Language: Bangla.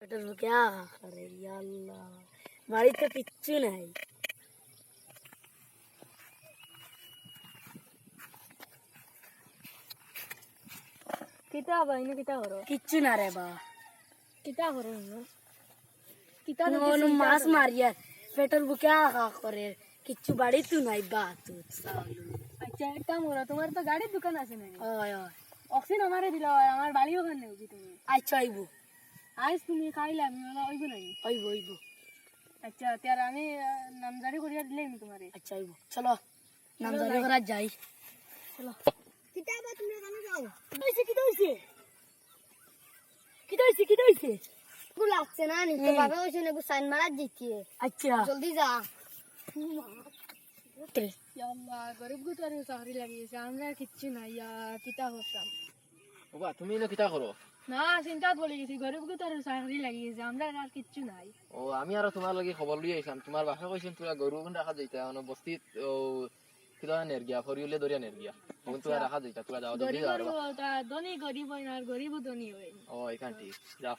पेट्रोल क्या करे अल्लाह बाड़ी तो किच्चू नहीं किता भाई ने किता करो किच्चू ना रे बा किता करो नो किता तो नो मास मारिया पेट्रोल को क्या करे किच्चू बाड़ी तू नहीं बात तू सालू अच्छा एक काम करो तुम्हारे तो गाड़ी दुकान আছে না ओए ओए অক্সিজেন আমারে দিলা আমার বাড়ি ওখানে নেবি তুমি अच्छा आइबो আজ তুমি খাইলা আমি ওইব নাই आइबो आइबो আচ্ছা তার আমি নামজারি করিয়া দিলে আমি তোমারে अच्छा आइबो चलो नामजारी करा जाई চলো किताबा तुमने गाना जाओ कितो इसे को लागছে না নিতে বাবা ওইছে না সাইন মারা দিতে अच्छा জলদি যা আল্লাহ গরিব গুতারে চাকরি লাগিয়েছে আমরা কিচ্ছু নাই কিতা করতাম বাবা তুমি এনে কিতা করো? না চিন্তা বলে গেছি গরিব গুতারে চাকরি লাগিয়েছে আমরা আর কিচ্ছু নাই ও আমি আর তোমার লাগি খবর লই আইছাম তোমার বাপা কইছেন তোরা গরু কোন রাখা যাইতা অন বস্তিত ও কিলা নেরগিয়া ফরিউলে দরিয়া নেরগিয়া কোন তোরা রাখা যাইতা তোরা যাও গরিব দিবি আর ধনী গরিব হয় না আর গরিব ধনী হয় ও এখান ঠিক যাও